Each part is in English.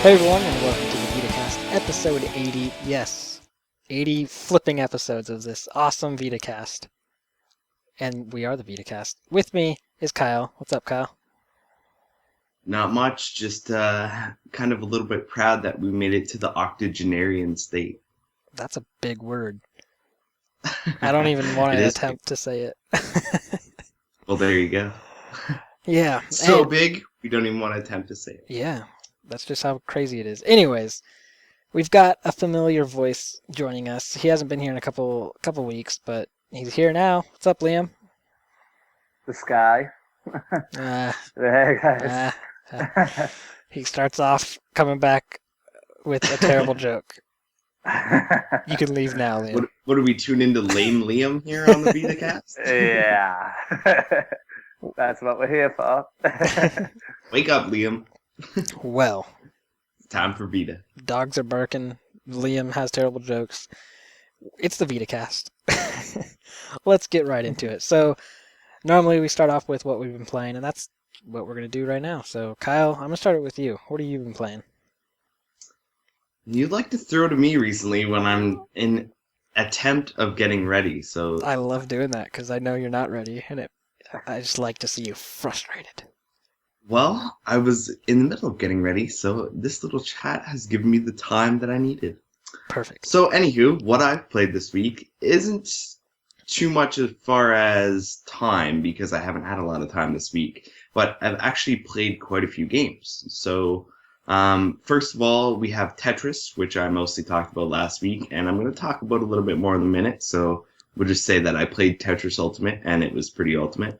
Hey everyone, and welcome to the VitaCast, episode 80. Yes, 80 flipping episodes of this awesome VitaCast. And we are the VitaCast. With me is Kyle. What's up, Kyle? Not much, just kind of a little bit proud that we made it to the octogenarian state. That's a big word. I don't even want It to is big. attempt to say it. Well, there you go. Yeah, So big, we don't even want to attempt to say it. yeah, that's just how crazy it is. Anyways, we've got a familiar voice joining us. He hasn't been here in a couple weeks, but he's here now. What's up, Liam? The sky. Uh, Hey guys. he starts off coming back with a terrible joke. You can leave now, Liam. What do we tune into lame Liam here on the VitaCast? Yeah. That's what we're here for. Wake up, Liam. Well, It's time for Vita. dogs are barking. Liam has terrible jokes. It's the VitaCast. Let's get right into it. So, normally we start off with what we've been playing, and that's what we're going to do right now. So, Kyle, I'm going to start it with you. What have you been playing? You'd like to throw to me recently when I'm in attempt of getting ready, so I love doing that because I know you're not ready, and I just like to see you frustrated. well, I was in the middle of getting ready, so this little chat has given me the time that I needed. Perfect. So, anywho, what I've played this week isn't too much as far as time, because I haven't had a lot of time this week, but I've actually played quite a few games. So, first of all, we have Tetris, which I mostly talked about last week, and I'm going to talk about a little bit more in a minute, so we'll just say that I played Tetris Ultimate, and it was pretty ultimate.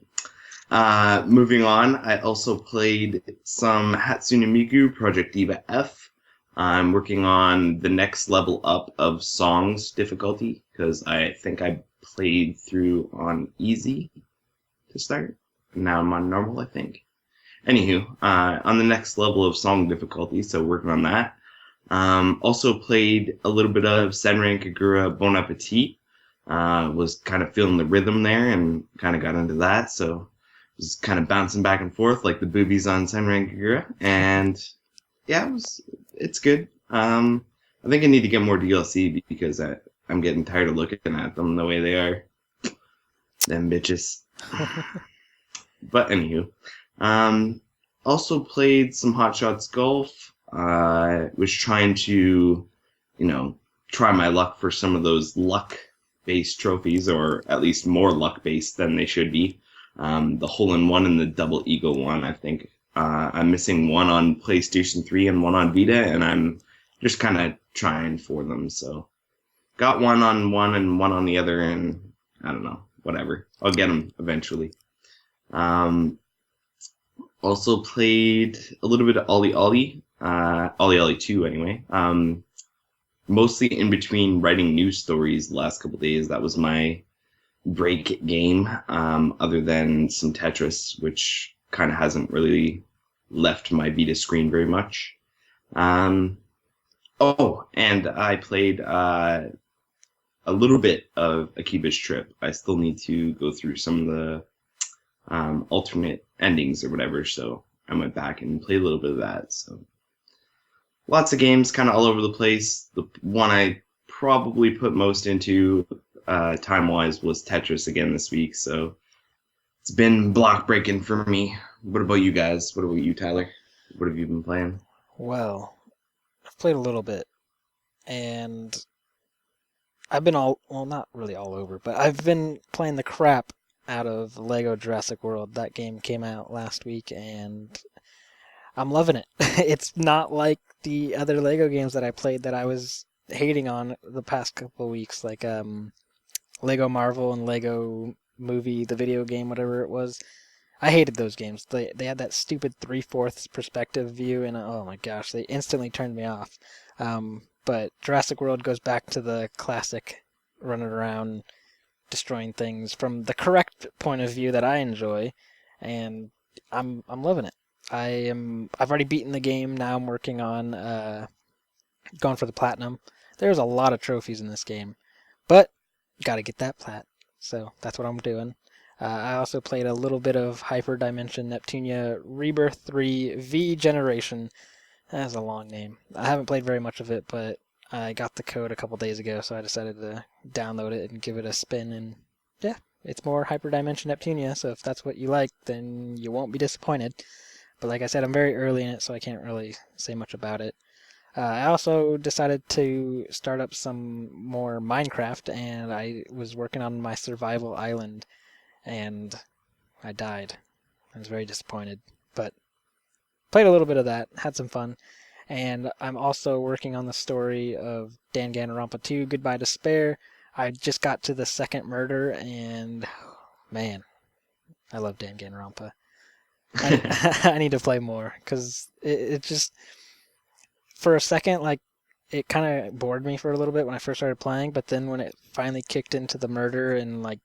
Moving on, I also played some Hatsune Miku Project Diva F. I'm working on the next level up of Songs difficulty, because I think I played through on easy to start. Now I'm on normal, I think. Anywho, on the next level of Song difficulty, so working on that. Also played a little bit of Senran Kagura Bon Appetit. Was kind of feeling the rhythm there and kind of got into that, so was kind of bouncing back and forth like the boobies on Senran Kagura. And yeah, it's good. I think I need to get more DLC because I'm getting tired of looking at them the way they are. Them bitches. But anywho, also played some Hot Shots Golf. Was trying to, try my luck for some of those luck-based trophies, or at least more luck-based than they should be. The hole-in-one and the double eagle one, I think. I'm missing one on PlayStation 3 and one on Vita, and I'm just kind of trying for them. So got one on one and one on the other, and I don't know, whatever. I'll get them eventually. Also played a little bit of Ollie Ollie, Ollie Ollie 2 anyway. Mostly in between writing news stories the last couple days. That was my break game, other than some Tetris, which kind of hasn't really left my Vita screen very much. And I played a little bit of Akiba's Trip. I still need to go through some of the alternate endings or whatever, so I went back and played a little bit of that. So lots of games kind of all over the place. The one I probably put most into time-wise was Tetris again this week, so it's been block-breaking for me. What about you guys? What about you, Tyler? What have you been playing? Well, I've played a little bit, and I've been not really all over, but I've been playing the crap out of Lego Jurassic World. That game came out last week, and I'm loving it. It's not like the other Lego games that I played that I was hating on the past couple of weeks, like Lego Marvel and Lego Movie, the video game, whatever it was. I hated those games. They had that stupid 3/4 perspective view, and oh my gosh, they instantly turned me off. But Jurassic World goes back to the classic running around destroying things from the correct point of view that I enjoy, and I'm loving it. I've already beaten the game. Now I'm working on going for the platinum. There's a lot of trophies in this game, but gotta get that plat. So that's what I'm doing. I also played a little bit of Hyper Dimension Neptunia Rebirth 3 V Generation. That has a long name. I haven't played very much of it, but I got the code a couple days ago, so I decided to download it and give it a spin. And yeah, it's more Hyperdimension Neptunia, so if that's what you like, then you won't be disappointed. But like I said, I'm very early in it, so I can't really say much about it. I also decided to start up some more Minecraft, and I was working on my survival island, and I died. I was very disappointed, but played a little bit of that, had some fun. And I'm also working on the story of Danganronpa 2, Goodbye Despair. I just got to the second murder, and man, I love Danganronpa. I need to play more, because it just, for a second, like, it kind of bored me for a little bit when I first started playing, but then when it finally kicked into the murder and, like,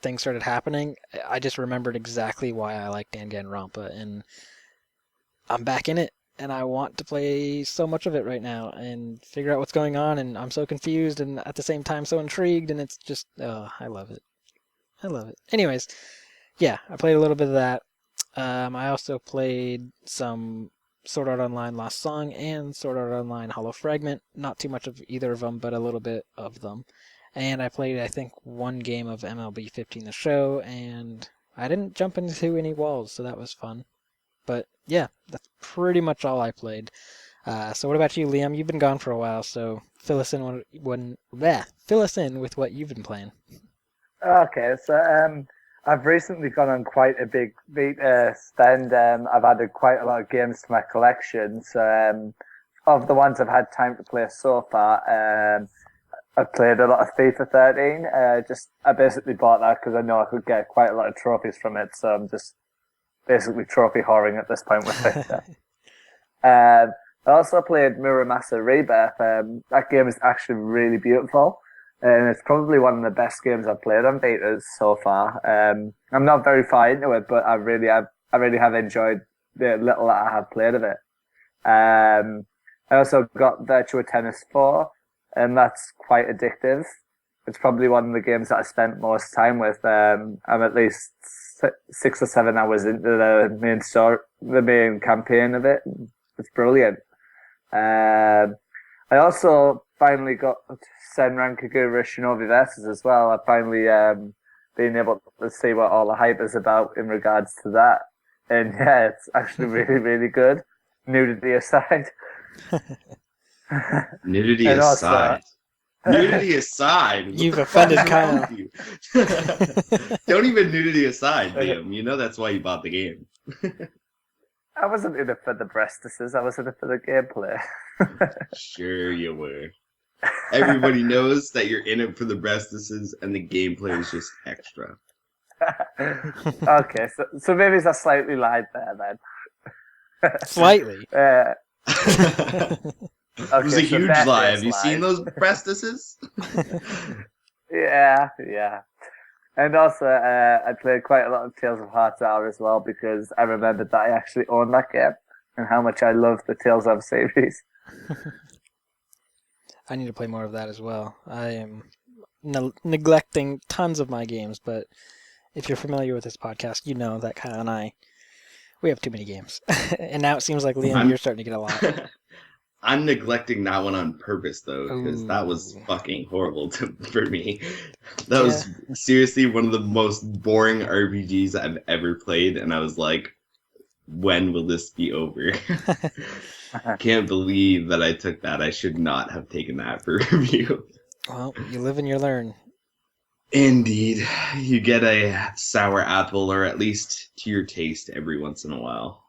things started happening, I just remembered exactly why I like Danganronpa, and I'm back in it, and I want to play so much of it right now and figure out what's going on, and I'm so confused and at the same time so intrigued, and it's just, oh, I love it. I love it. Anyways, yeah, I played a little bit of that. I also played some Sword Art Online Lost Song and Sword Art Online Hollow Fragment. Not too much of either of them, but a little bit of them. And I played, I think, one game of MLB 15 The Show, and I didn't jump into any walls, so that was fun. But yeah, that's pretty much all I played. So what about you, Liam? You've been gone for a while, so fill us in fill us in with what you've been playing. Okay, so I've recently gone on quite a big Vita spend. I've added quite a lot of games to my collection. So of the ones I've had time to play so far, I've played a lot of FIFA 13. I basically bought that because I know I could get quite a lot of trophies from it. So I'm just basically trophy whoring at this point with it. I also played Muramasa Rebirth. That game is actually really beautiful, and it's probably one of the best games I've played on Vitas so far. I'm not very far into it, but I really have enjoyed the little that I have played of it. I also got Virtua Tennis 4, and that's quite addictive. It's probably one of the games that I spent most time with. I'm at least 6 or 7 hours into the main campaign of it. It's brilliant. I also finally got Senran Kagura Shinobi Versus as well. I've finally been able to see what all the hype is about in regards to that. And yeah, it's actually really, really good. Nudity aside. Nudity And aside. Nudity aside. You've offended Kyle. You? Don't even nudity aside, Liam. You know that's why you bought the game. I wasn't in it for the breastises. I was in it for the gameplay. Sure you were. Everybody knows that you're in it for the breastises and the gameplay is just extra. Okay, so maybe I slightly lied there then. Slightly. It was a huge lie. Have you seen those breastises? Yeah. And also, I played quite a lot of Tales of Hearts Hour as well because I remembered that I actually owned that game and how much I love the Tales of series. I need to play more of that as well. I am neglecting tons of my games, but if you're familiar with this podcast, you know that Kyle and I, we have too many games. And now it seems like, Liam, you're starting to get a lot. I'm neglecting that one on purpose, though, because that was fucking horrible for me. That was seriously one of the most boring RPGs I've ever played, and I was like, when will this be over? Can't believe that I took that. I should not have taken that for review. Well, you live and you learn. Indeed. You get a sour apple, or at least to your taste, every once in a while.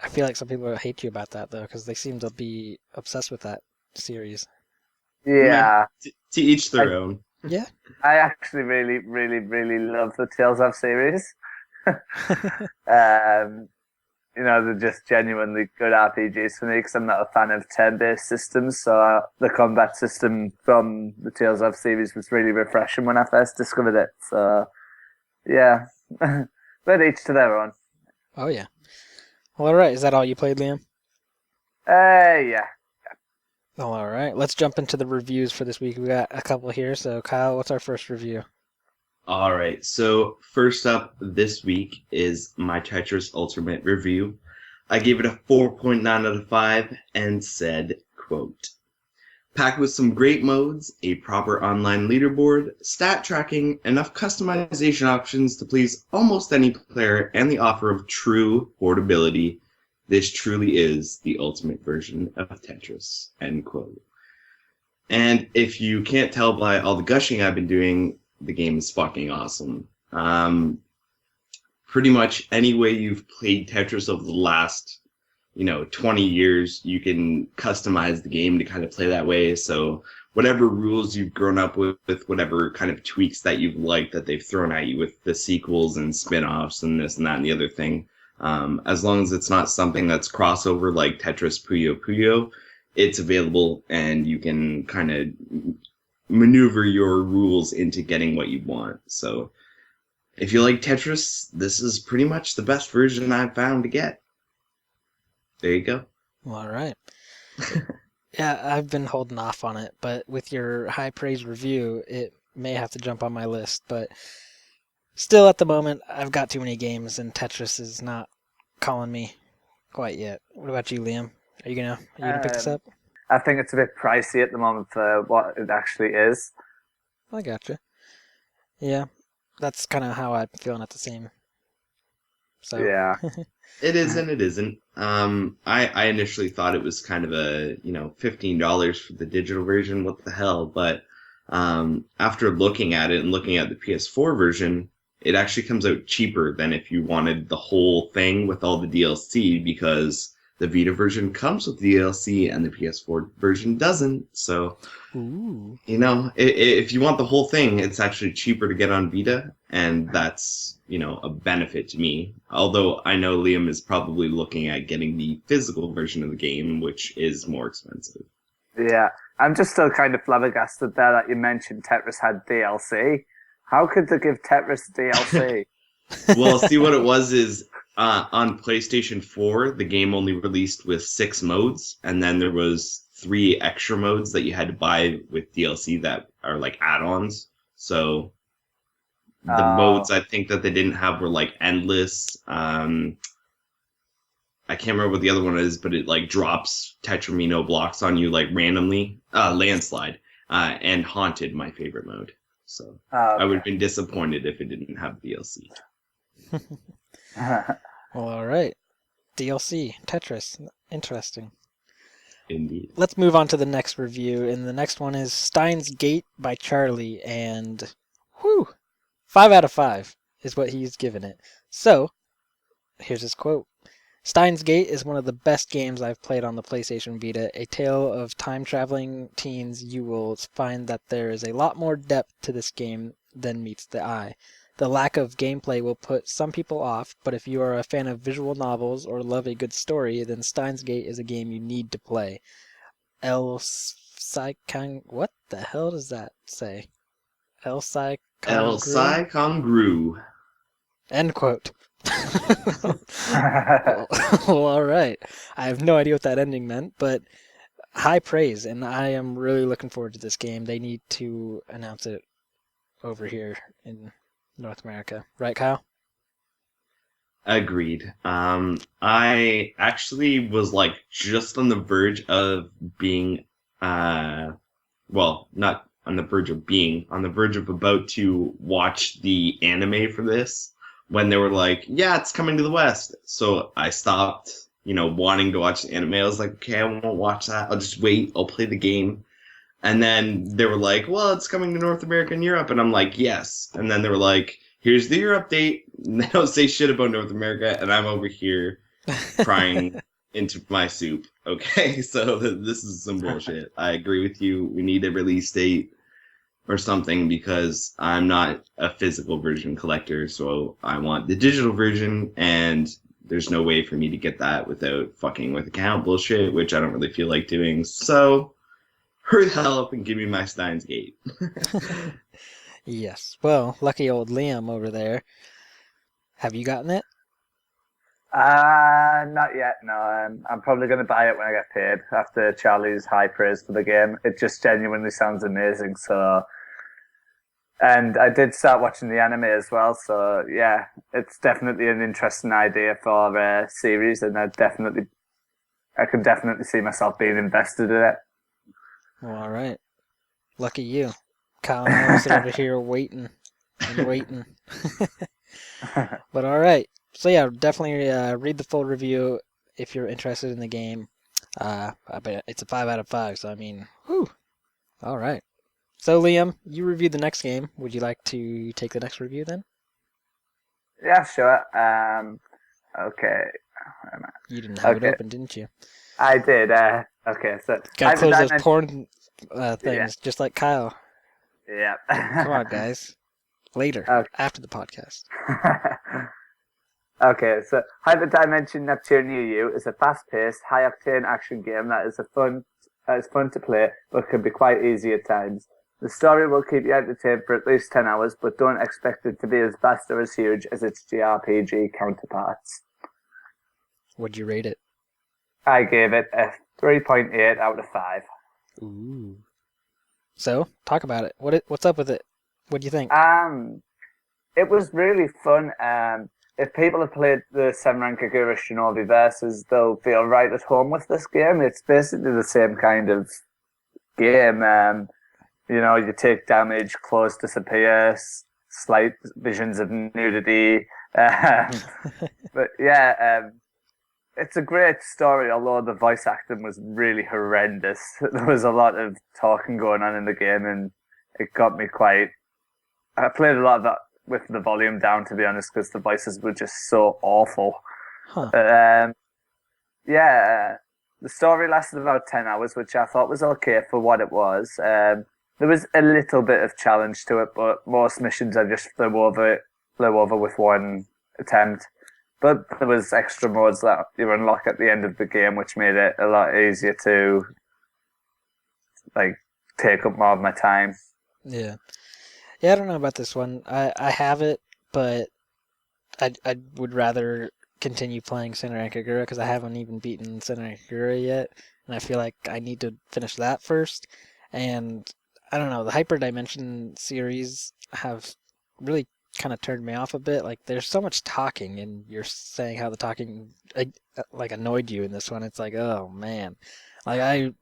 I feel like some people will hate you about that, though, because they seem to be obsessed with that series. Yeah. To each their own. Yeah. I actually really, really, really love the Tales of series. They're just genuinely good RPGs for me because I'm not a fan of turn-based systems. So the combat system from the Tales of series was really refreshing when I first discovered it. So, yeah. But each to their own. Oh, yeah. Well, all right. Is that all you played, Liam? Yeah. Oh, all right. Let's jump into the reviews for this week. We got a couple here. So, Kyle, what's our first review? All right. So first up this week is my Tetris Ultimate review. I gave it a 4.9 out of 5 and said, quote, packed with some great modes, a proper online leaderboard, stat tracking, enough customization options to please almost any player, and the offer of true portability, this truly is the ultimate version of Tetris, end quote. And if you can't tell by all the gushing I've been doing, the game is fucking awesome. Pretty much any way you've played Tetris over the last 20 years, you can customize the game to kind of play that way. So whatever rules you've grown up with whatever kind of tweaks that you've liked that they've thrown at you with the sequels and spin-offs and this and that and the other thing, as long as it's not something that's crossover like Tetris Puyo Puyo, it's available and you can kind of maneuver your rules into getting what you want. So if you like Tetris, this is pretty much the best version I've found to get. There you go. All right. Yeah, I've been holding off on it, but with your high praise review, it may have to jump on my list. But still, at the moment, I've got too many games, and Tetris is not calling me quite yet. What about you, Liam? Are you gonna pick this up? I think it's a bit pricey at the moment for what it actually is. I gotcha. Yeah, that's kind of how I'm feeling at the same. So Yeah. It is and it isn't. I initially thought it was kind of a, $15 for the digital version. What the hell? But after looking at it and looking at the PS4 version, it actually comes out cheaper than if you wanted the whole thing with all the DLC, because the Vita version comes with DLC and the PS4 version doesn't. So, ooh. if you want the whole thing, it's actually cheaper to get on Vita, and that's, a benefit to me. Although I know Liam is probably looking at getting the physical version of the game, which is more expensive. Yeah. I'm just still kind of flabbergasted there that you mentioned Tetris had DLC. How could they give Tetris DLC? Well, see, what it was is on PlayStation 4, the game only released with 6 modes, and then there was 3 extra modes that you had to buy with DLC that are like add-ons. So the modes I think that they didn't have were like endless. I can't remember what the other one is, but it like drops Tetramino blocks on you like randomly. Landslide and Haunted, my favorite mode. So I would have been disappointed if it didn't have DLC. Well, all right. DLC, Tetris. Interesting. Indeed. Let's move on to the next review, and the next one is Steins Gate by Charlie, and 5 out of 5 is what he's given it. So, here's his quote. Steins Gate is one of the best games I've played on the PlayStation Vita. A tale of time-traveling teens. You will find that there is a lot more depth to this game than meets the eye. The lack of gameplay will put some people off, but if you are a fan of visual novels or love a good story, then Steins Gate is a game you need to play. What the hell does that say? El Sai Congru. End quote. Well, all right. I have no idea what that ending meant, but high praise, and I am really looking forward to this game. They need to announce it over here in North America. Right, Kyle? Agreed. I actually was like just on the verge of being, well, not on the verge of being, on the verge of about to watch the anime for this when they were like, yeah, it's coming to the West. So I stopped, wanting to watch the anime. I was like, okay, I won't watch that. I'll just wait. I'll play the game. And then they were like, well, it's coming to North America and Europe. And I'm like, yes. And then they were like, here's the Europe date. And they don't say shit about North America. And I'm over here crying into my soup. Okay, so this is some bullshit. I agree with you. We need a release date or something, because I'm not a physical version collector. So I want the digital version. And there's no way for me to get that without fucking with account bullshit, which I don't really feel like doing. So hurry the hell up and give me my Steins Gate. Yes. Well, lucky old Liam over there. Have you gotten it? Not yet, no. I'm probably going to buy it when I get paid after Charlie's high praise for the game. It just genuinely sounds amazing, so And I did start watching the anime as well, so yeah, it's definitely an interesting idea for a series, and I can definitely see myself being invested in Well, all right. Lucky you. Kyle and I will sit over here waiting and waiting. it. But all right. So yeah, definitely read the full review if you're interested in the game. I bet it's a 5 out of 5. So I mean, whew. All right. So Liam, you reviewed the next game. Would you like to take the next review then? Yeah, sure. Okay. You didn't have it Okay, open, didn't you? I did. Okay, so Gotta Hyper close those Dimension. porn Yeah, things, just like Kyle. Come on, yeah. guys. Later, Okay. after the podcast. Okay, so Hyper Dimension Neptune UU is a fast-paced, high-octane action game that is fun to play, but can be quite easy at times. The story will keep you entertained for at least 10 hours, but don't expect it to be as vast or as huge as its JRPG counterparts. Would you rate it? I gave it a 3.8 out of 5. Ooh. So, talk about it. What's up with it? What do you think? It was really fun. If people have played the Senran Kagura Shinobi Versus, they'll feel right at home with this game. It's basically the same kind of game. You take damage, clothes disappear, slight visions of nudity. But yeah, it's a great story, although the voice acting was really horrendous. There was a lot of talking going on in the game, and it got me quite. I played a lot of that with the volume down, to be honest, because the voices were just so awful. Huh. Yeah, the story lasted about 10 hours, which I thought was okay for what it was. There was a little bit of challenge to it, but most missions I just flew over with one attempt. But there was extra modes that you unlock at the end of the game, which made it a lot easier to like take up more of my time. Yeah. Yeah, I don't know about this one. I have it, but I would rather continue playing Senran Kagura because I haven't even beaten Senran Kagura yet, and I feel like I need to finish that first. And I don't know, the Hyper Dimension series have really kind of turned me off a bit. Like, there's so much talking, and you're saying how the talking like annoyed you in this one. It's like, oh man, like I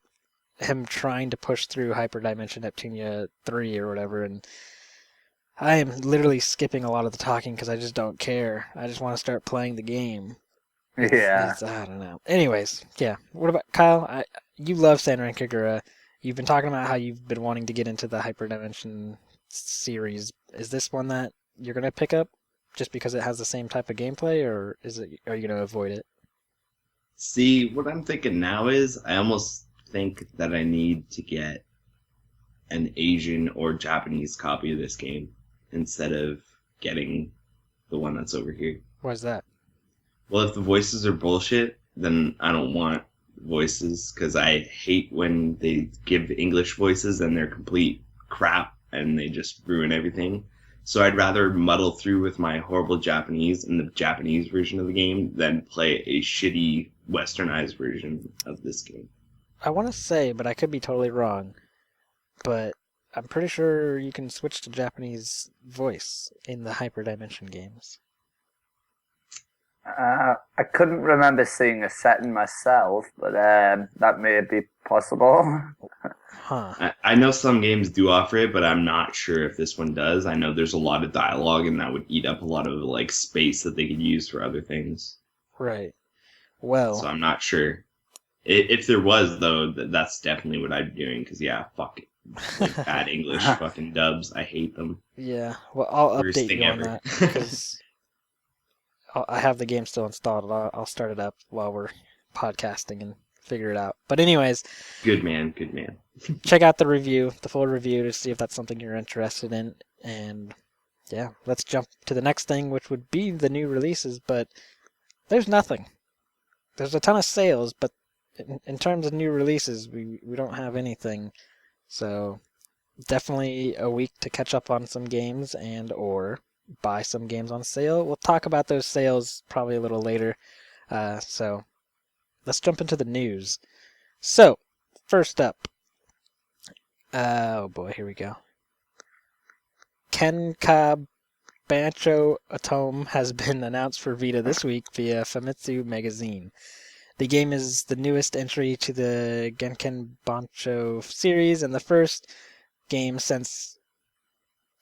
am trying to push through Hyper Dimension Neptunia 3 or whatever, and I am literally skipping a lot of the talking because I just don't care. I just want to start playing the game. Yeah. It's I don't know. Anyways, yeah. What about Kyle? You love Senran Kagura. You've been talking about how you've been wanting to get into the Hyperdimension series. Is this one that you're gonna pick up just because it has the same type of gameplay, or are you gonna avoid it? See, what I'm thinking now is I almost think that I need to get an Asian or Japanese copy of this game instead of getting the one that's over here. Why is that? Well, if the voices are bullshit, then I don't want voices because I hate when they give English voices and they're complete crap and they just ruin everything. So I'd rather muddle through with my horrible Japanese in the Japanese version of the game than play a shitty westernized version of this game. I want to say, but I could be totally wrong. But I'm pretty sure you can switch to Japanese voice in the Hyperdimension games. I couldn't remember seeing a setting myself, but that may be possible. Huh. I know some games do offer it, but I'm not sure if this one does. I know there's a lot of dialogue and that would eat up a lot of like space that they could use for other things. Right. So Well, I'm not sure. If there was, though, that's definitely what I'd be doing. Because, yeah, fuck it. Like, bad English fucking dubs. I hate them. yeah. Well, I'll Worst update thing you on ever. that because I have the game still installed. I'll start it up while we're podcasting and figure it out. But anyways, Good man, good man. check out the review, the full review, to see if that's something you're interested in. And yeah, let's jump to the next thing, which would be the new releases. But there's nothing. There's a ton of sales, but in terms of new releases, we don't have anything. So definitely a week to catch up on some games and or buy some games on sale. We'll talk about those sales probably a little later. So let's jump into the news. So first up, oh boy, here we go. Kenka Bancho Atome has been announced for Vita this week via Famitsu magazine. The game is the newest entry to the Genkan Bancho series and the first game since...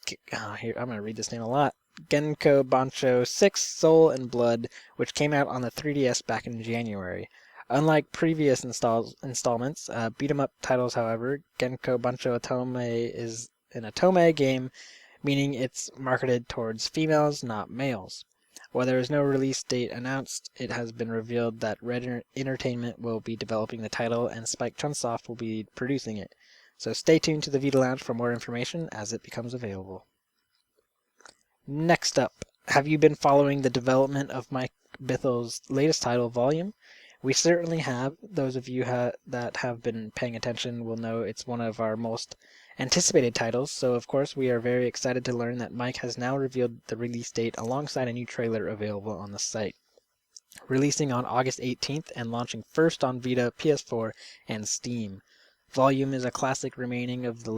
here, I'm going to read this name a lot. Genko Bancho 6 Soul and Blood, which came out on the 3DS back in January. Unlike previous installments, beat-em-up titles, however, Genko Bancho Atome is an Atome game, meaning it's marketed towards females, not males. While there is no release date announced, it has been revealed that Red Entertainment will be developing the title and Spike Chunsoft will be producing it. So stay tuned to the Vita Lounge for more information as it becomes available. Next up, have you been following the development of Mike Bithel's latest title, Volume? We certainly have. Those of you that have been paying attention will know it's one of our most anticipated titles, so of course we are very excited to learn that Mike has now revealed the release date alongside a new trailer available on the site. Releasing on August 18th and launching first on Vita, PS4, and Steam. Volume is a classic remaining of the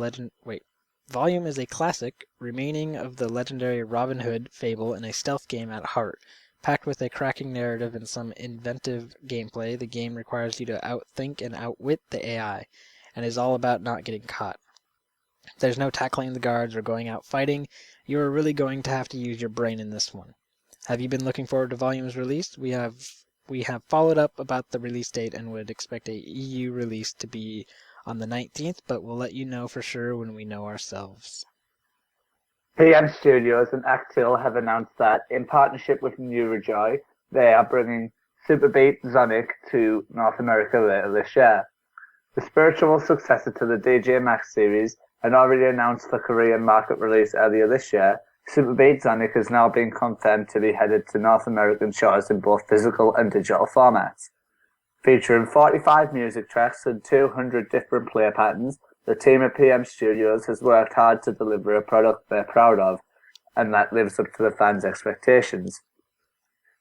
legendary Robin Hood fable and a stealth game at heart. Packed with a cracking narrative and some inventive gameplay, the game requires you to outthink and outwit the AI, and is all about not getting caught. There's no tackling the guards or going out fighting. You are really going to have to use your brain in this one. Have you been looking forward to Volume's release? We have followed up about the release date and would expect a EU release to be on the 19th, but we'll let you know for sure when we know ourselves. PM Studios and Actil have announced that, in partnership with Neurojoy, they are bringing Super Beat Sonic to North America later this year. The spiritual successor to the DJ Max series, and already announced for Korean market release earlier this year, Super Beat Sonic has now been confirmed to be headed to North American shores in both physical and digital formats. Featuring 45 music tracks and 200 different play patterns, the team at PM Studios has worked hard to deliver a product they're proud of, and that lives up to the fans' expectations.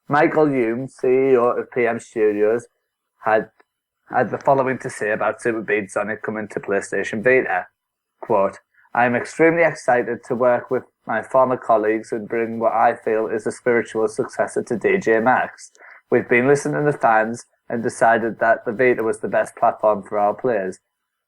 Michael Hume, CEO of PM Studios, had the following to say about Super Beat Sonic coming to PlayStation Vita. Quote, "I am extremely excited to work with my former colleagues and bring what I feel is a spiritual successor to DJ Max. We've been listening to fans and decided that the Vita was the best platform for our players.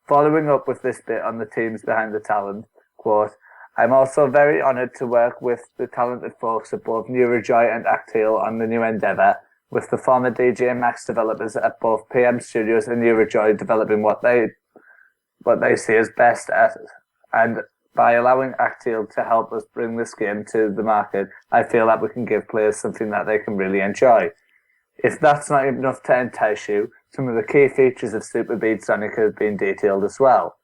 Following up with this bit on the teams behind the talent, quote, I'm also very honoured to work with the talented folks at both Neurojoy and Actil on the new endeavour, with the former DJ Max developers at both PM Studios and Neurojoy developing what they see as best at, and by allowing Actil to help us bring this game to the market, I feel that we can give players something that they can really enjoy. If that's not enough to entice you, some of the key features of Super Beat Sonic have been detailed as well.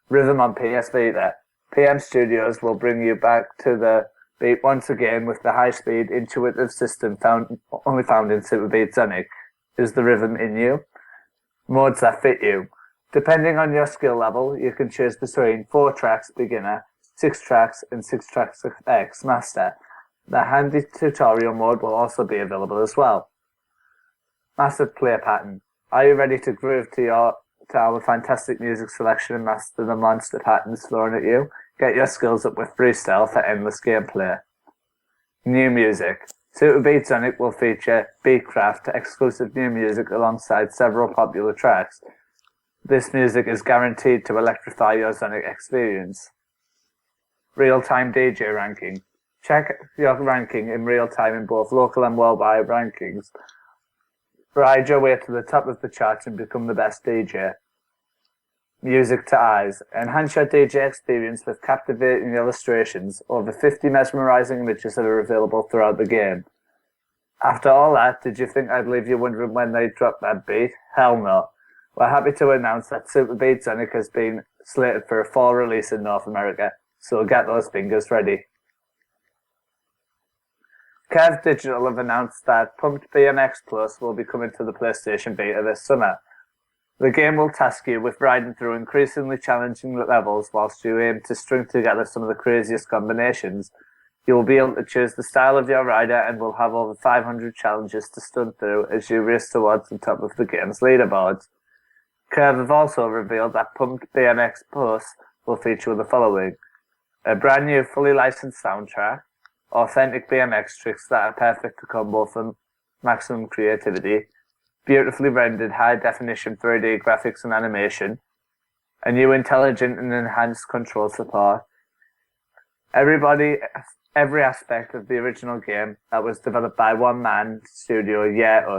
Rhythm on PS Vita. PM Studios will bring you back to the beat once again with the high-speed, intuitive system only found in Super Beat Sonic. Is the rhythm in you? Modes that fit you. Depending on your skill level, you can choose between 4 tracks beginner, 6 tracks, and 6 tracks X master. The handy tutorial mode will also be available as well. Massive play pattern. Are you ready to groove to our fantastic music selection and master the monster patterns thrown at you? Get your skills up with freestyle for endless gameplay. New music. Super Beat Sonic will feature Beatcraft, exclusive new music alongside several popular tracks. This music is guaranteed to electrify your Sonic experience. Real-time DJ ranking. Check your ranking in real time in both local and worldwide rankings. Ride your way to the top of the charts and become the best DJ. Music to eyes. Enhance your DJ experience with captivating illustrations. Over 50 mesmerizing images that are available throughout the game. After all that, did you think I'd leave you wondering when they drop that beat? Hell no. We're happy to announce that Super Beat Sonic has been slated for a fall release in North America, so get those fingers ready. Curve Digital have announced that Pumped BMX Plus will be coming to the PlayStation Vita this summer. The game will task you with riding through increasingly challenging levels whilst you aim to string together some of the craziest combinations. You will be able to choose the style of your rider and will have over 500 challenges to stunt through as you race towards the top of the game's leaderboards. Curve have also revealed that Pumped BMX Plus will feature the following: a brand new fully licensed soundtrack, authentic BMX tricks that are perfect to combo for maximum creativity, beautifully rendered high-definition 3D graphics and animation, a new intelligent and enhanced control support. Every aspect of the original game that was developed by one man studio,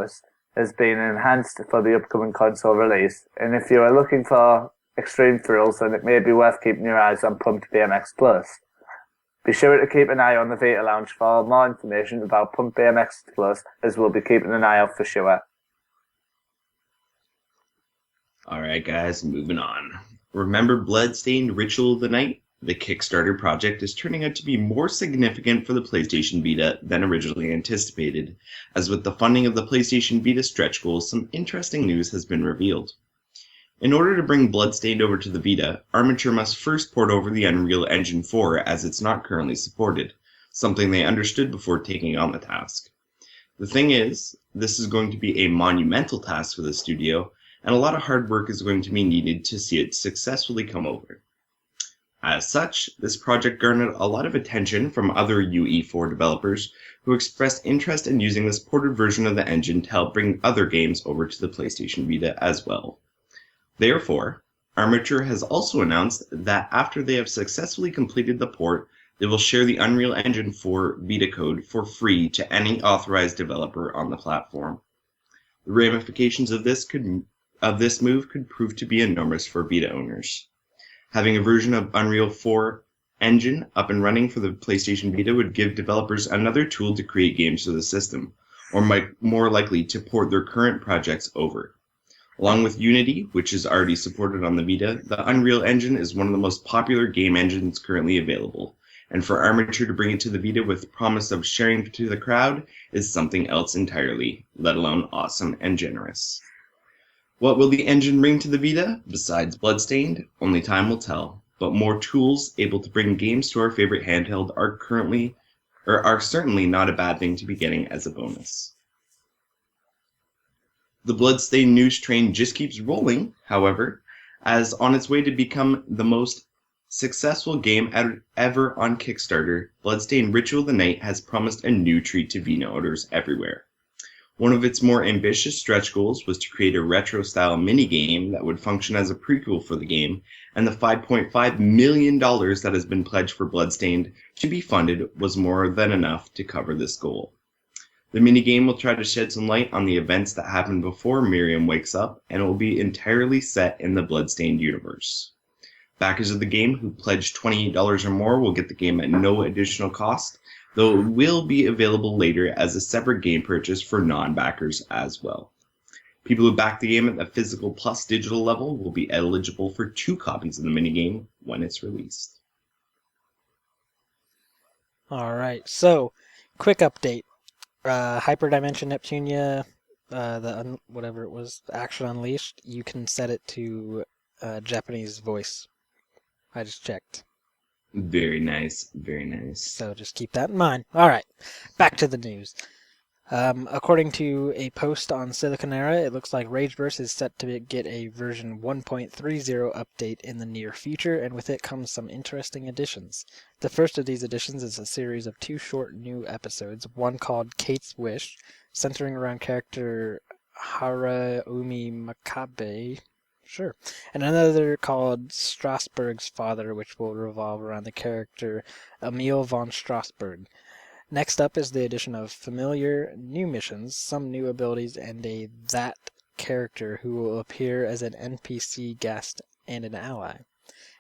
Us, has been enhanced for the upcoming console release. And if you are looking for extreme thrills, then it may be worth keeping your eyes on Pumped BMX Plus. Be sure to keep an eye on the Vita Lounge for more information about Pumped BMX Plus, as we'll be keeping an eye out for sure. Alright guys, moving on. Remember Bloodstained Ritual of the Night? The Kickstarter project is turning out to be more significant for the PlayStation Vita than originally anticipated, as with the funding of the PlayStation Vita stretch goals, some interesting news has been revealed. In order to bring Bloodstained over to the Vita, Armature must first port over the Unreal Engine 4 as it's not currently supported, something they understood before taking on the task. The thing is, this is going to be a monumental task for the studio, and a lot of hard work is going to be needed to see it successfully come over. As such, this project garnered a lot of attention from other UE4 developers who expressed interest in using this ported version of the engine to help bring other games over to the PlayStation Vita as well. Therefore, Armature has also announced that after they have successfully completed the port, they will share the Unreal Engine 4 Vita code for free to any authorized developer on the platform. The ramifications of this move could prove to be enormous for Vita owners. Having a version of Unreal 4 engine up and running for the PlayStation Vita would give developers another tool to create games for the system, or more likely to port their current projects over. Along with Unity, which is already supported on the Vita, the Unreal Engine is one of the most popular game engines currently available, and for Armature to bring it to the Vita with promise of sharing to the crowd is something else entirely, let alone awesome and generous. What will the engine bring to the Vita, besides Bloodstained? Only time will tell, but more tools able to bring games to our favorite handheld are certainly not a bad thing to be getting as a bonus. The Bloodstained news train just keeps rolling, however, as on its way to become the most successful game ever on Kickstarter, Bloodstained Ritual of the Night has promised a new treat to Vita owners everywhere. One of its more ambitious stretch goals was to create a retro-style minigame that would function as a prequel for the game, and the $5.5 million that has been pledged for Bloodstained to be funded was more than enough to cover this goal. The minigame will try to shed some light on the events that happened before Miriam wakes up, and it will be entirely set in the Bloodstained universe. Backers of the game who pledge $28 or more will get the game at no additional cost, though it will be available later as a separate game purchase for non-backers as well. People who back the game at the physical plus digital level will be eligible for 2 copies of the minigame when it's released. Alright, so, quick update. Hyperdimension Neptunia, whatever it was, Action Unleashed, you can set it to Japanese voice. I just checked. Very nice, very nice. So just keep that in mind. Alright, back to the news. According to a post on Siliconera, it looks like Rageverse is set to get a version 1.30 update in the near future, and with it comes some interesting additions. The first of these additions is a series of 2 short new episodes, one called Kate's Wish, centering around character Haraumi Makabe, sure, and another called Strasbourg's Father, which will revolve around the character Emil von Strasbourg. Next up is the addition of familiar new missions, some new abilities, and a that character who will appear as an NPC guest and an ally.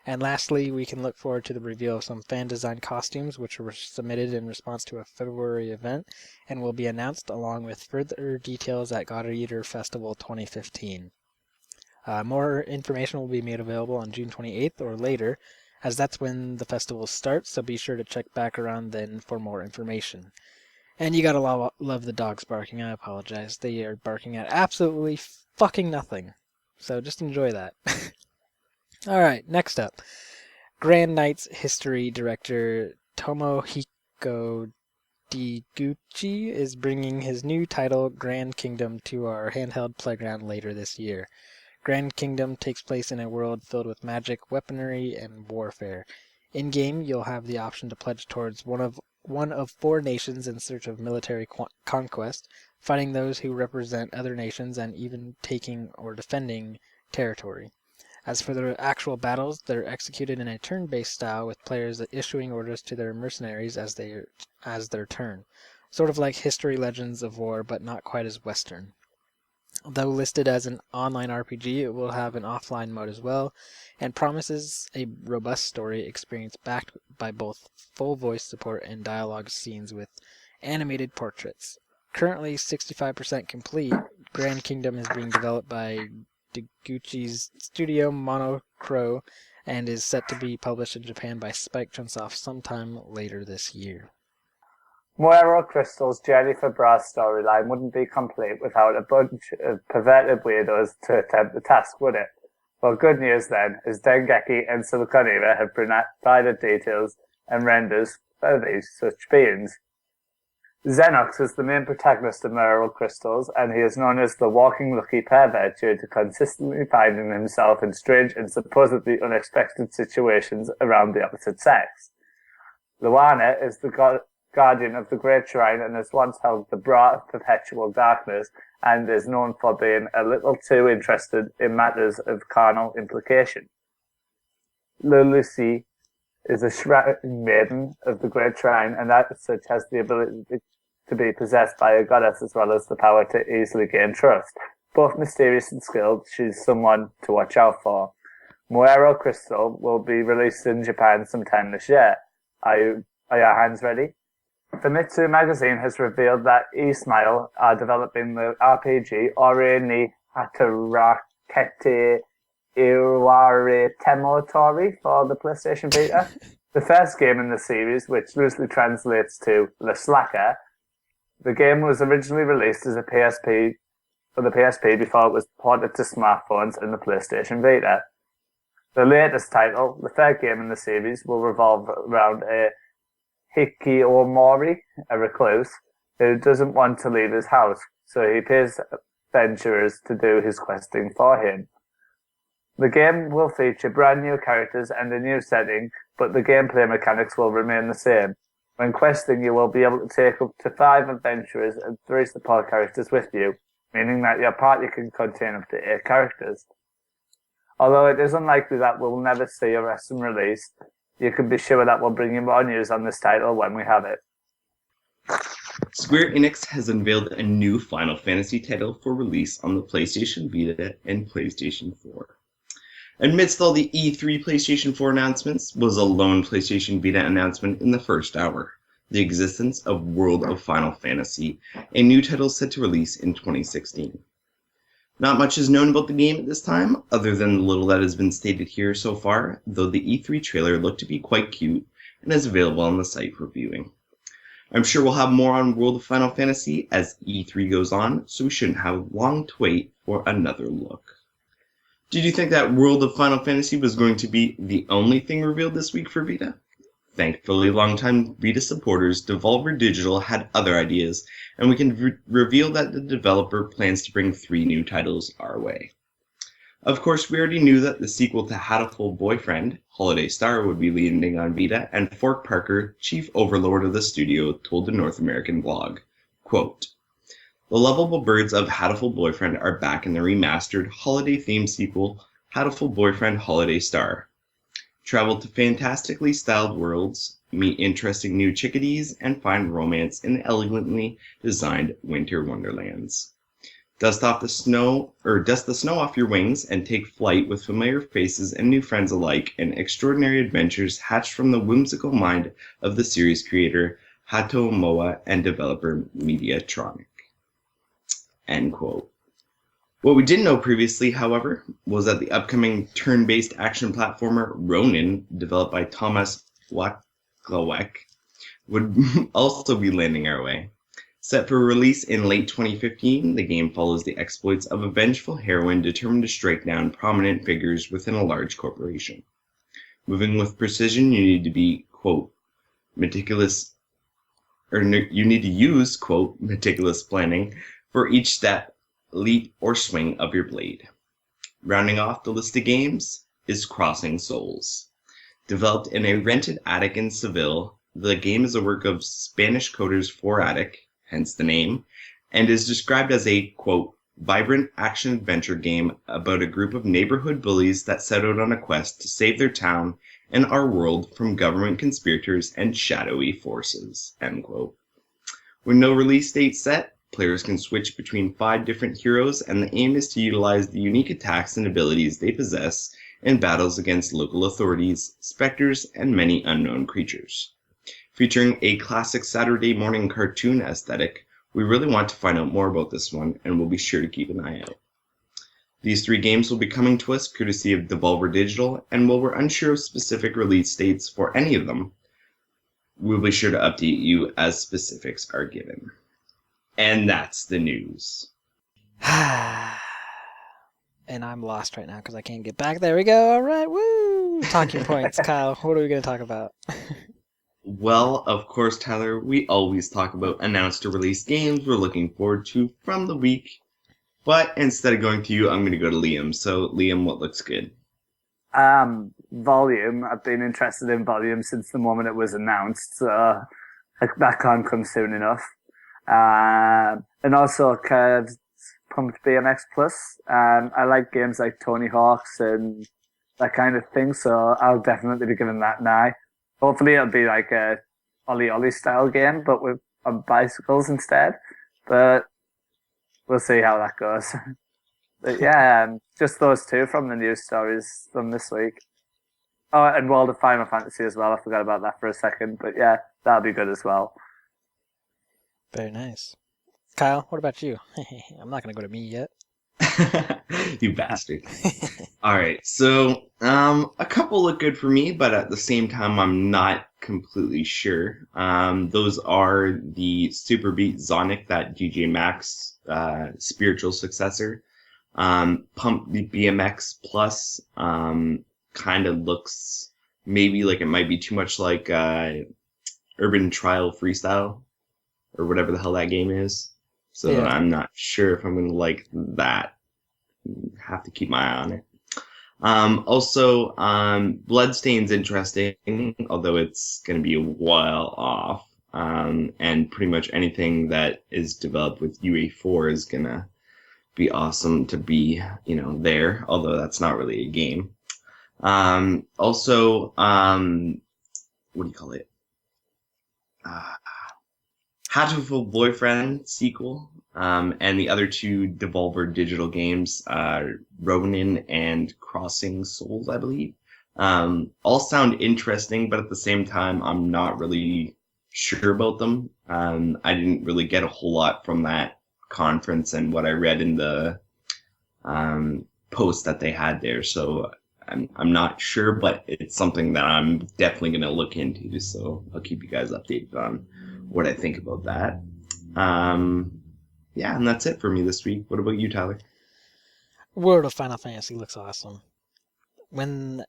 And lastly, we can look forward to the reveal of some fan-designed costumes which were submitted in response to a February event and will be announced along with further details at God Eater Festival 2015. More information will be made available on June 28th or later, as that's when the festival starts, so be sure to check back around then for more information. And you gotta love the dogs barking. I apologize. They are barking at absolutely fucking nothing. So just enjoy that. Alright, next up. Grand Knight's history director Tomohiko Deguchi is bringing his new title, Grand Kingdom, to our handheld playground later this year. Grand Kingdom takes place in a world filled with magic, weaponry, and warfare. In-game, you'll have the option to pledge towards one of 4 nations in search of military conquest, fighting those who represent other nations and even taking or defending territory. As for the actual battles, they're executed in a turn-based style with players issuing orders to their mercenaries as their turn. Sort of like History Legends of War, but not quite as Western. Though listed as an online RPG, it will have an offline mode as well, and promises a robust story experience backed by both full voice support and dialogue scenes with animated portraits. Currently 65% complete, Grand Kingdom is being developed by Deguchi's studio Monocro and is set to be published in Japan by Spike Chunsoft sometime later this year. Moero Crystal's Journey for Brass storyline wouldn't be complete without a bunch of perverted weirdos to attempt the task, would it? Well, good news then, as Dengeki and Siliconera have provided details and renders for these such beings. Xenox is the main protagonist of Moero Crystals, and he is known as the walking lucky pervert due to consistently finding himself in strange and supposedly unexpected situations around the opposite sex. Luana is the guardian of the Great Shrine and has once held the Bra of Perpetual Darkness and is known for being a little too interested in matters of carnal implication. Lulusi is a shrine maiden of the Great Shrine and as such has the ability to be possessed by a goddess as well as the power to easily gain trust. Both mysterious and skilled, she's someone to watch out for. Moero Crystal will be released in Japan sometime this year. Are your hands ready? Famitsu magazine has revealed that eSmile are developing the RPG Ore ni Hatarakete Iware Temotori for the PlayStation Vita. The first game in the series, which loosely translates to The Slacker, the game was originally released as a PSP for the PSP before it was ported to smartphones and the PlayStation Vita. The latest title, the third game in the series, will revolve around a Hikiomori, a recluse, who doesn't want to leave his house, so he pays adventurers to do his questing for him. The game will feature brand new characters and a new setting, but the gameplay mechanics will remain the same. When questing, you will be able to take up to 5 adventurers and 3 support characters with you, meaning that your party can contain up to 8 characters. Although it is unlikely that we'll never see a Western release, you can be sure that we'll bring you more news on this title when we have it. Square Enix has unveiled a new Final Fantasy title for release on the PlayStation Vita and PlayStation 4. Amidst all the E3 PlayStation 4 announcements was a lone PlayStation Vita announcement in the first hour, the existence of World of Final Fantasy, a new title set to release in 2016. Not much is known about the game at this time, other than the little that has been stated here so far, though the E3 trailer looked to be quite cute and is available on the site for viewing. I'm sure we'll have more on World of Final Fantasy as E3 goes on, so we shouldn't have long to wait for another look. Did you think that World of Final Fantasy was going to be the only thing revealed this week for Vita? Thankfully, longtime Vita supporters Devolver Digital had other ideas, and we can reveal that the developer plans to bring 3 new titles our way. Of course, we already knew that the sequel to Hatoful Boyfriend, Holiday Star, would be landing on Vita, and Fork Parker, chief overlord of the studio, told the North American blog, quote, "The lovable birds of Hatoful Boyfriend are back in the remastered, holiday-themed sequel, Hatoful Boyfriend Holiday Star. Travel to fantastically styled worlds, meet interesting new chickadees, and find romance in the elegantly designed winter wonderlands. Dust the snow off your wings and take flight with familiar faces and new friends alike in extraordinary adventures hatched from the whimsical mind of the series creator Hato Moa and developer Mediatronic." End quote. What we didn't know previously, however, was that the upcoming turn-based action platformer Ronin, developed by Thomas Waklawek, would also be landing our way. Set for release in late 2015, the game follows the exploits of a vengeful heroine determined to strike down prominent figures within a large corporation. Moving with precision, you need to be, quote, meticulous, or you need to use, quote, meticulous planning for each step, leap, or swing of your blade. Rounding off the list of games is Crossing Souls. Developed in a rented attic in Seville, the game is a work of Spanish coders for Attic, hence the name, and is described as a, quote, vibrant action-adventure game about a group of neighborhood bullies that set out on a quest to save their town and our world from government conspirators and shadowy forces, end quote. With no release date set, players can switch between 5 different heroes, and the aim is to utilize the unique attacks and abilities they possess in battles against local authorities, specters, and many unknown creatures. Featuring a classic Saturday morning cartoon aesthetic, we really want to find out more about this one, and we'll be sure to keep an eye out. These 3 games will be coming to us courtesy of Devolver Digital, and while we're unsure of specific release dates for any of them, we'll be sure to update you as specifics are given. And that's the news. And I'm lost right now because I can't get back. There we go. All right, woo! Talking points, Kyle. What are we going to talk about? Well, of course, Tyler, we always talk about announced or released games we're looking forward to from the week. But instead of going to you, I'm going to go to Liam. So, Liam, what looks good? Volume. I've been interested in Volume since the moment it was announced, so that can't come soon enough. And also Curved Pumped BMX Plus. I like games like Tony Hawk's and that kind of thing, so I'll definitely be giving that an eye. Hopefully it'll be like a Ollie Ollie style game, but with on bicycles instead. But we'll see how that goes. But yeah, just those 2 from the news stories from this week. Oh, and World of Final Fantasy as well. I forgot about that for a second. But yeah, that'll be good as well. Very nice. Kyle, what about you? I'm not going to go to me yet. You bastard. Alright, so a couple look good for me, but at the same time I'm not completely sure. Those are the Super Beat Sonic, that DJ Max spiritual successor. Pump the BMX Plus kind of looks maybe like it might be too much like Urban Trial Freestyle or whatever the hell that game is. So yeah. I'm not sure if I'm going to like that. Have to keep my eye on it. Also, Bloodstain's interesting, although it's going to be a while off. And pretty much anything that is developed with UA4 is going to be awesome to be, there, although that's not really a game. Also, what do you call it? Hatoful Boyfriend sequel, and the other 2 Devolver Digital games, Ronin and Crossing Souls, I believe. All sound interesting, but at the same time, I'm not really sure about them. I didn't really get a whole lot from that conference and what I read in the post that they had there, so I'm not sure, but it's something that I'm definitely going to look into, so I'll keep you guys updated on what I think about that. Yeah, and that's it for me this week. What about you, Tyler? World of Final Fantasy looks awesome. When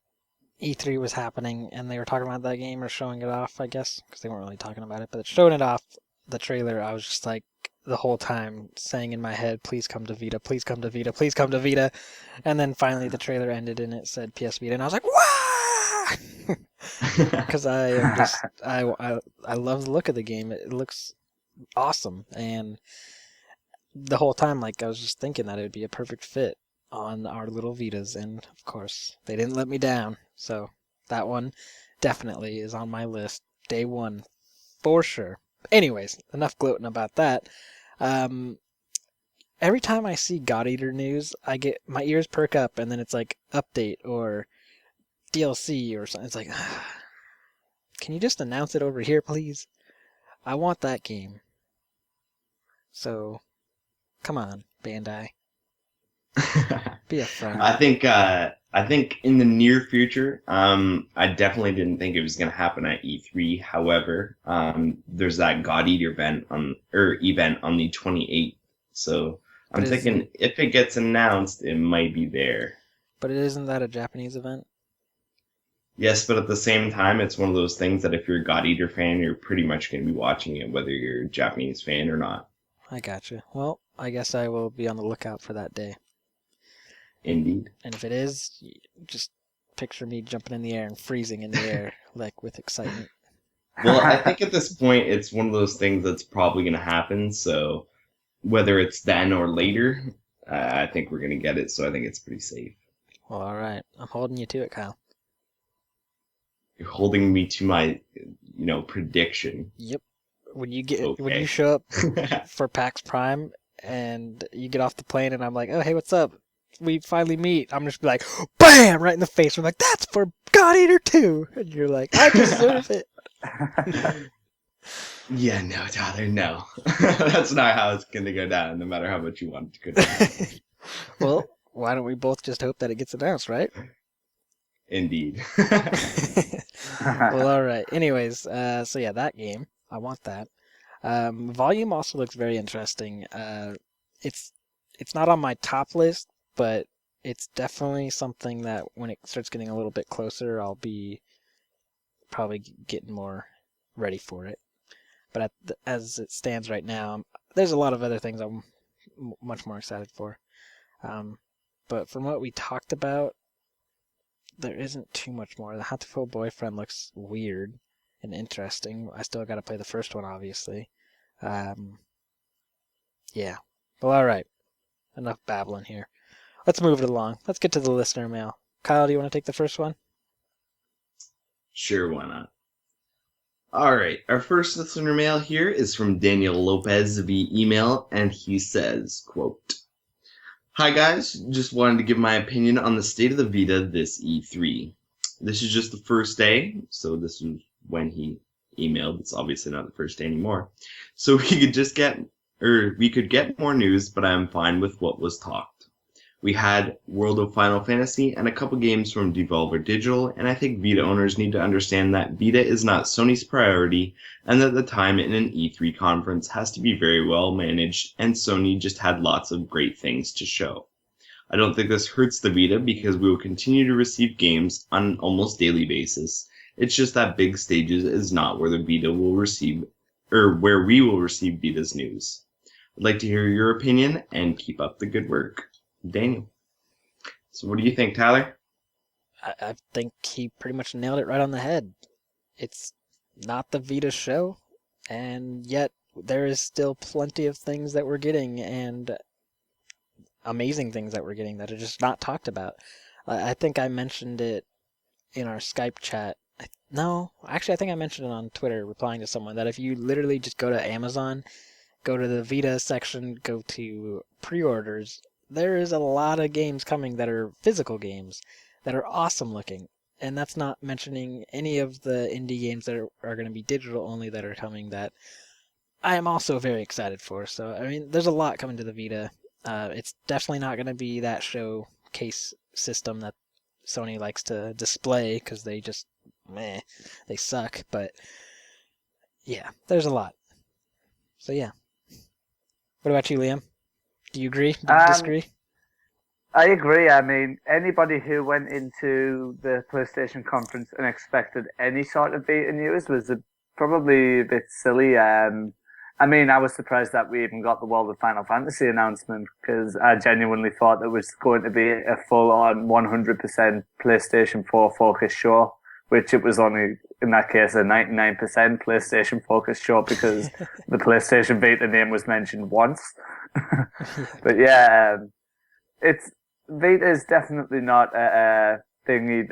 E3 was happening and they were talking about that game or showing it off, I guess, because they weren't really talking about it, but showing it off, the trailer, I was just like, the whole time saying in my head, please come to Vita, please come to Vita, please come to Vita. And then finally the trailer ended and it said PS Vita, and I was like, wah! Because I am just, I love the look of the game. It looks awesome. And the whole time, like, I was just thinking that it would be a perfect fit on our little Vitas. And of course, they didn't let me down. So that one definitely is on my list. Day 1, for sure. Anyways, enough gloating about that. Every time I see God Eater news, my ears perk up, and then it's like update or DLC or something. It's like, can you just announce it over here, please? I want that game. So, come on, Bandai. Be a friend. I think in the near future, I definitely didn't think it was going to happen at E3. However, there's that God Eater event on the 28th. So I'm thinking if it gets announced, it might be there. But isn't that a Japanese event? Yes, but at the same time, it's one of those things that if you're a God Eater fan, you're pretty much going to be watching it, whether you're a Japanese fan or not. I gotcha. Well, I guess I will be on the lookout for that day. Indeed. And if it is, just picture me jumping in the air and freezing in the air, like with excitement. Well, I think at this point it's one of those things that's probably going to happen. So whether it's then or later, I think we're going to get it. So I think it's pretty safe. Well, all right. I'm holding you to it, Kyle. You're holding me to my, prediction. Yep. When you Okay. show up for PAX Prime and you get off the plane and I'm like, oh, hey, what's up? We finally meet. I'm just be like, bam, right in the face. I'm like, that's for God Eater 2. And you're like, I deserve it. Yeah, no, Tyler, no. That's not how it's going to go down, no matter how much you want it to go down. Well, why don't we both just hope that it gets announced, right? Indeed. Well, all right. Anyways, so yeah, that game. I want that. Volume also looks very interesting. It's not on my top list, but it's definitely something that when it starts getting a little bit closer, I'll be probably getting more ready for it. But as it stands right now, there's a lot of other things I'm much more excited for. But from what we talked about, there isn't too much more. The Hatoful Boyfriend looks weird and interesting. I still got to play the first one, obviously. Yeah. Well, all right. Enough babbling here. Let's move it along. Let's get to the listener mail. Kyle, do you want to take the first one? Sure, why not? All right, our first listener mail here is from Daniel Lopez via email, and he says, quote, "Hi guys, just wanted to give my opinion on the state of the Vita this E3. This is just the first day, so this is when he emailed. It's obviously not the first day anymore. So we could get more news, but I'm fine with what was talked. We had World of Final Fantasy and a couple games from Devolver Digital, and I think Vita owners need to understand that Vita is not Sony's priority, and that the time in an E3 conference has to be very well managed, and Sony just had lots of great things to show. I don't think this hurts the Vita because we will continue to receive games on an almost daily basis. It's just that big stages is not where the Vita will receive, or where we will receive Vita's news. I'd like to hear your opinion, and keep up the good work. Daniel." So what do you think, Tyler? I think he pretty much nailed it right on the head. It's not the Vita show, and yet there is still plenty of things that we're getting, and amazing things that we're getting that are just not talked about. I think I mentioned it in our Skype chat. No, actually, I think I mentioned it on Twitter, replying to someone, that if you literally just go to Amazon, go to the Vita section, go to pre-orders, there is a lot of games coming that are physical games that are awesome looking. And that's not mentioning any of the indie games that are going to be digital only that are coming that I am also very excited for. So, I mean, there's a lot coming to the Vita. It's definitely not going to be that showcase system that Sony likes to display because they just, they suck. But yeah, there's a lot. So yeah. What about you, Liam? Do you agree? Do you disagree? I agree. I mean, anybody who went into the PlayStation conference and expected any sort of Vita news was probably a bit silly. I mean, I was surprised that we even got the World of Final Fantasy announcement because I genuinely thought it was going to be a full-on 100% PlayStation 4 focused show, which it was only, in that case, a 99% PlayStation focused show because the PlayStation Vita name was mentioned once. But yeah, Vita is definitely not a thingy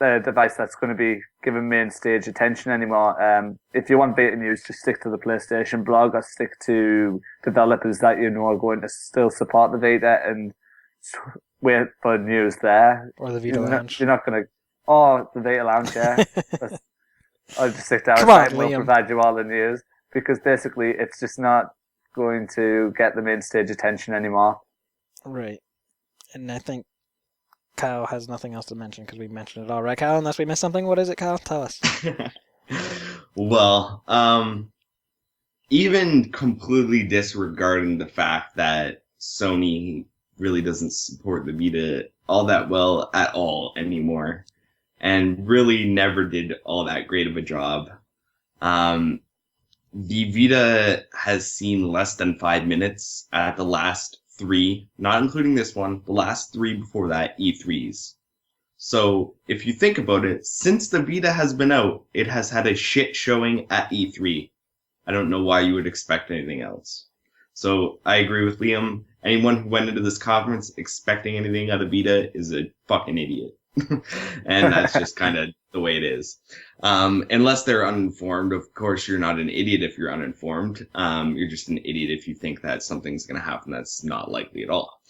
a device that's going to be given main stage attention anymore. If you want Vita news, just stick to the PlayStation blog or stick to developers that you know are going to still support the Vita and wait for news there. Or the Vita Lounge. You're not going to. Oh, the Vita Lounge, yeah. I'll just stick to our Come on, site and we'll Liam. provide you all the news because basically it's just not going to get the main stage attention anymore. Right. And I think Kyle has nothing else to mention because we mentioned it all, right, Kyle? Unless we missed something. What is it, Kyle? Tell us. Well, even completely disregarding the fact that Sony really doesn't support the Vita all that well at all anymore, and really never did all that great of a job. The Vita has seen less than 5 minutes at the last 3, not including this one, the last 3 before that E3s. So if you think about it, since the Vita has been out, it has had a shit showing at E3. I don't know why you would expect anything else. So I agree with Liam. Anyone who went into this conference expecting anything out of Vita is a fucking idiot. And that's just kind of the way it is. Unless they're uninformed, of course, you're not an idiot if you're uninformed. You're just an idiot if you think that something's going to happen that's not likely at all.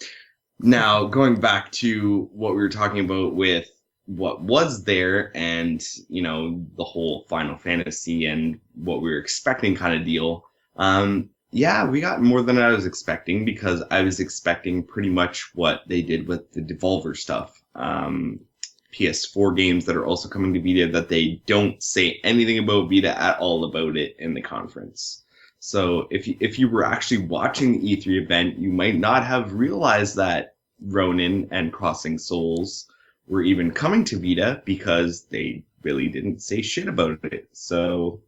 Now, going back to what we were talking about with what was there and, the whole Final Fantasy and what we were expecting kind of deal. Yeah, we got more than I was expecting because I was expecting pretty much what they did with the Devolver stuff. PS4 games that are also coming to Vita that they don't say anything about Vita at all about it in the conference. So if you were actually watching the E3 event, you might not have realized that Ronin and Crossing Souls were even coming to Vita because they really didn't say shit about it. So,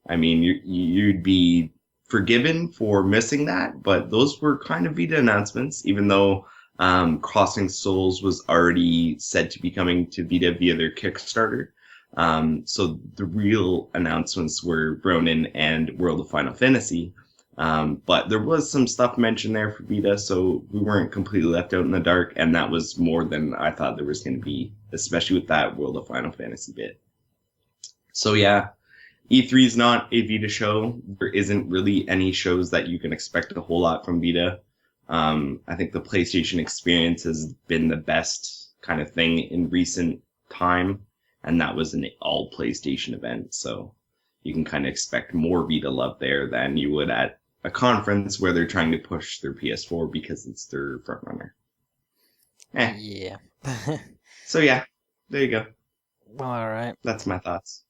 I mean, you'd be forgiven for missing that, but those were kind of Vita announcements, even though Crossing Souls was already said to be coming to Vita via their Kickstarter. So the real announcements were Ronin and World of Final Fantasy. But there was some stuff mentioned there for Vita, so we weren't completely left out in the dark, and that was more than I thought there was going to be, especially with that World of Final Fantasy bit. So yeah, E3 is not a Vita show. There isn't really any shows that you can expect a whole lot from Vita. I think the PlayStation experience has been the best kind of thing in recent time, and that was an all PlayStation event, so you can kind of expect more Vita love there than you would at a conference where they're trying to push their PS4 because it's their frontrunner. Yeah. So yeah, there you go. Well, all right. That's my thoughts.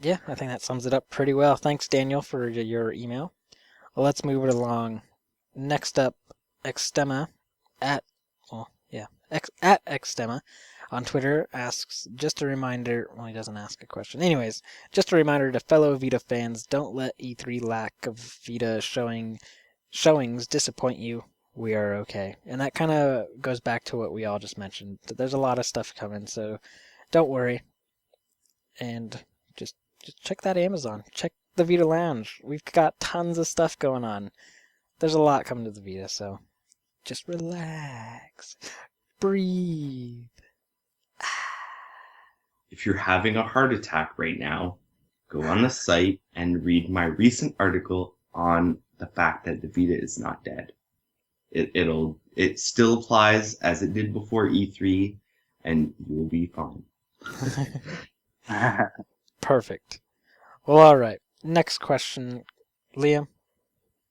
Yeah, I think that sums it up pretty well. Thanks, Daniel, for your email. Well, let's move it along. Next up, Extema at Extema on Twitter asks, just a reminder, well, he doesn't ask a question. Anyways, just a reminder to fellow Vita fans, don't let E3 lack of Vita showings disappoint you. We are okay. And that kind of goes back to what we all just mentioned. There's a lot of stuff coming, so don't worry. And just check that Amazon. Check the Vita Lounge. We've got tons of stuff going on. There's a lot coming to the Vita, so just relax. Breathe. If you're having a heart attack right now, go on the site and read my recent article on the fact that the Vita is not dead. It still applies as it did before E3, and you'll be fine. Perfect. Well, all right. Next question, Liam.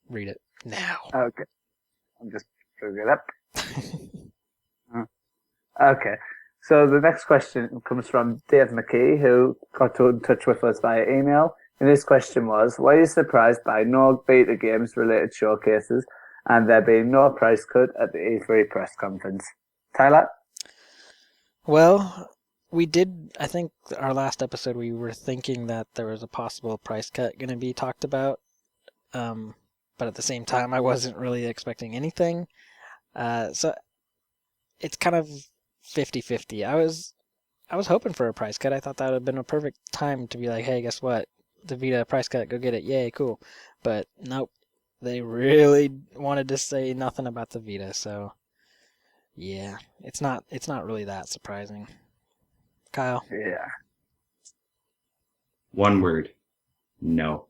Read it now. Okay. I'm just bringing it up. Okay. So the next question comes from Dave McKee, who got in touch with us via email. And his question was, why are you surprised by no Vita games related showcases and there being no price cut at the E3 press conference? Tyler? Well, we did, I think our last episode we were thinking that there was a possible price cut going to be talked about. But at the same time, I wasn't really expecting anything. So it's kind of 50-50. I was hoping for a price cut. I thought that would have been a perfect time to be like, hey, guess what? The Vita price cut, go get it. Yay, cool. But nope. They really wanted to say nothing about the Vita, so yeah, it's not really that surprising. Kyle? Yeah. One word. No.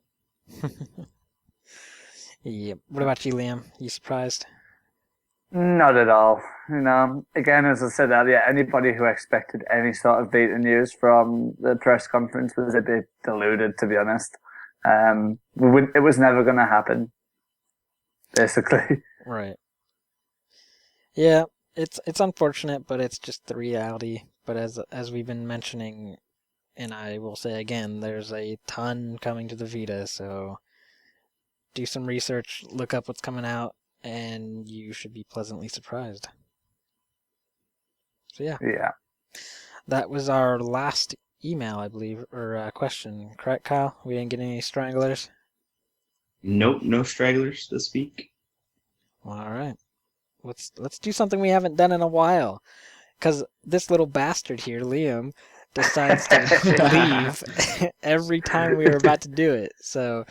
Yeah. What about you, Liam? You surprised? Not at all. Again, as I said earlier, anybody who expected any sort of Vita news from the press conference was a bit deluded, to be honest. It was never going to happen, basically. Right. Yeah, it's unfortunate, but it's just the reality. But as we've been mentioning, and I will say again, there's a ton coming to the Vita, so do some research, look up what's coming out, and you should be pleasantly surprised. So yeah. Yeah. That was our last email, I believe, or question. Correct, Kyle? We didn't get any stranglers? Nope, no stragglers this week. All right. Let's do something we haven't done in a while. because this little bastard here, Liam, decides to leave every time we are about to do it. So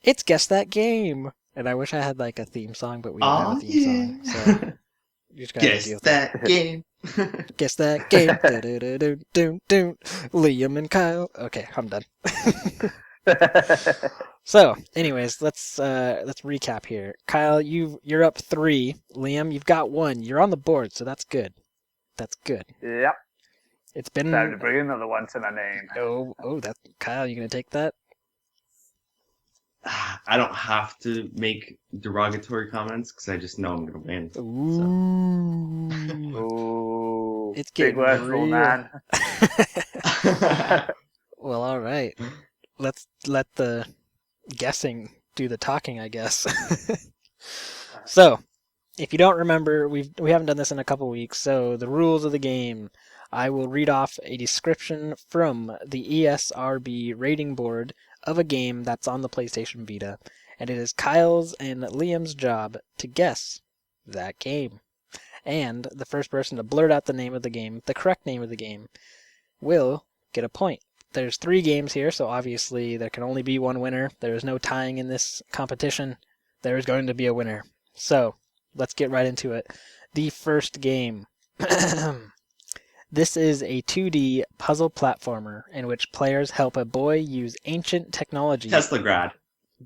it's Guess That Game. And I wish I had like a theme song, but we don't have a Oh theme song. So yeah. you just gotta deal Guess with it. that game. Guess That Game. Do-do-do-do-do-do. Liam and Kyle. Okay, I'm done. So, anyways, let's recap here. Kyle, you're up 3. Liam, you've got 1. You're on the board, so that's good. That's good. Yep. It's been Time to bring another one to my name. that Kyle, you gonna take that? I don't have to make derogatory comments because I just know I'm gonna win. Ooh. Ooh. It's big getting words, real. man. Well, all right. Let's let the guessing do the talking, I guess. So, if you don't remember, we haven't done this in a couple weeks. So, the rules of the game. I will read off a description from the ESRB rating board of a game that's on the PlayStation Vita, and it is Kyle's and Liam's job to guess that game. And the first person to blurt out the name of the game, the correct name of the game, will get a point. There's 3 games here, so obviously there can only be one winner. There is no tying in this competition. There is going to be a winner. So, let's get right into it. The first game. This is a 2D puzzle platformer in which players help a boy use ancient technology. Tesla grad.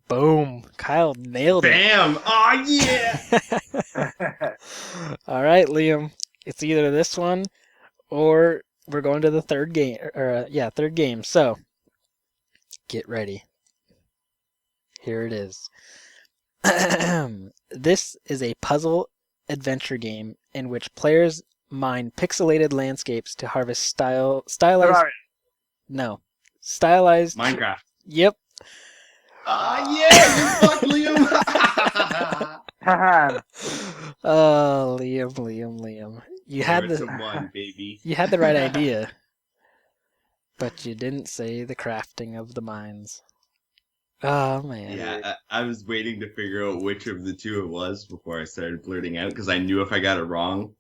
Boom! Kyle nailed it. Bam! Oh yeah! All right, Liam. It's either this one or we're going to the third game. Third game. So, get ready. Here it is. This is a puzzle adventure game in which players mine pixelated landscapes to harvest stylized. Stylized. Minecraft. Yep. Yeah! You fuck, Liam! Oh, Liam. You had 1, baby. You had the right idea, but you didn't say the crafting of the mines. Oh man. Yeah, I was waiting to figure out which of the two it was before I started blurting out because I knew if I got it wrong,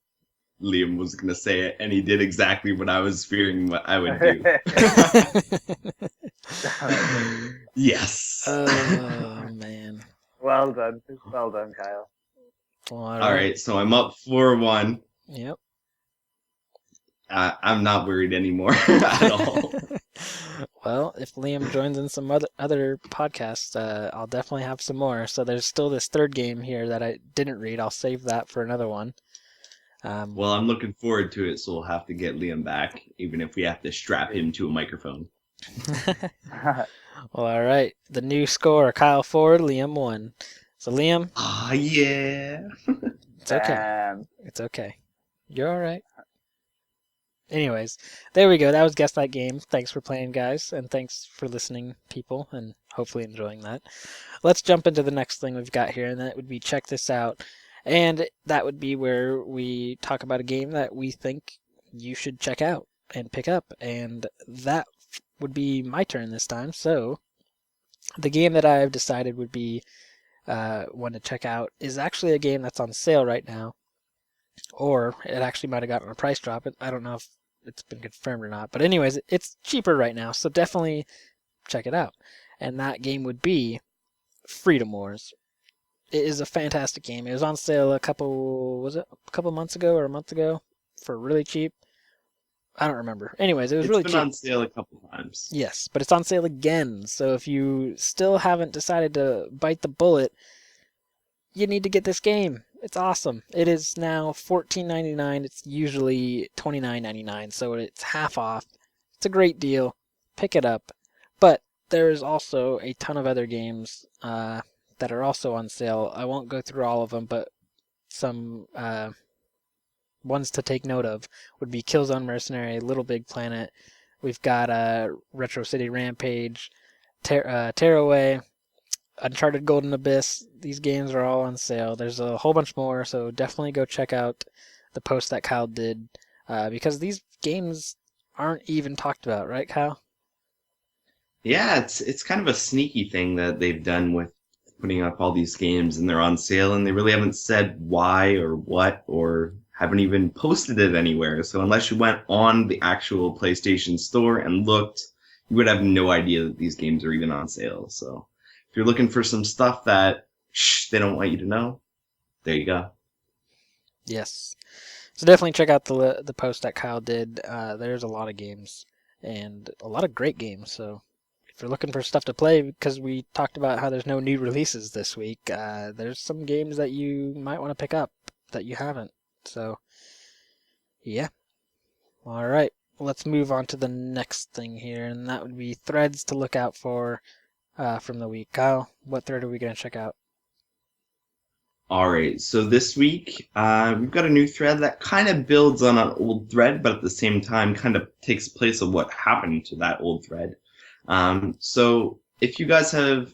Liam was going to say it, and he did exactly what I was fearing what I would do. Yes. Oh man. Well done, Kyle. All right, so I'm up 4-1. Yep. I'm not worried anymore at all. Well, if Liam joins in some other podcasts, I'll definitely have some more. So there's still this third game here that I didn't read. I'll save that for another one. Well, I'm looking forward to it, so we'll have to get Liam back, even if we have to strap him to a microphone. Well, all right. The new score: Kyle 4, Liam 1. So Liam. Yeah. It's okay. It's okay. You're all right. Anyways, there we go. That was Guess That Game. Thanks for playing, guys, and thanks for listening, people, and hopefully enjoying that. Let's jump into the next thing we've got here, and that would be Check This Out. And that would be where we talk about a game that we think you should check out and pick up. And that would be my turn this time. So the game that I've decided would be one to check out is actually a game that's on sale right now. Or it actually might have gotten a price drop. I don't know if it's been confirmed or not. But anyways, it's cheaper right now. So definitely check it out. And that game would be Freedom Wars. It is a fantastic game. It was on sale a couple months ago or a month ago for really cheap. I don't remember. Anyways, it was really cheap. It's been on sale a couple times. Yes, but it's on sale again. So if you still haven't decided to bite the bullet, you need to get this game. It's awesome. It is now $14.99. It's usually $29.99, so it's half off. It's a great deal. Pick it up. But there is also a ton of other games that are also on sale. I won't go through all of them, but some ones to take note of would be Killzone Mercenary, Little Big Planet. We've got Retro City Rampage, Tearaway, Uncharted Golden Abyss. These games are all on sale. There's a whole bunch more, so definitely go check out the post that Kyle did, because these games aren't even talked about, right, Kyle? Yeah, it's kind of a sneaky thing that they've done with putting up all these games, and they're on sale, and they really haven't said why or what or haven't even posted it anywhere. So unless you went on the actual PlayStation Store and looked, you would have no idea that these games are even on sale. So if you're looking for some stuff that they don't want you to know, there you go. Yes. So definitely check out the post that Kyle did. There's a lot of games and a lot of great games. So if you're looking for stuff to play, because we talked about how there's no new releases this week, there's some games that you might want to pick up that you haven't. So yeah. All right. Let's move on to the next thing here, and that would be threads to look out for from the week. Kyle, what thread are we going to check out? All right, so this week we've got a new thread that kind of builds on an old thread, but at the same time kind of takes place of what happened to that old thread. So if you guys have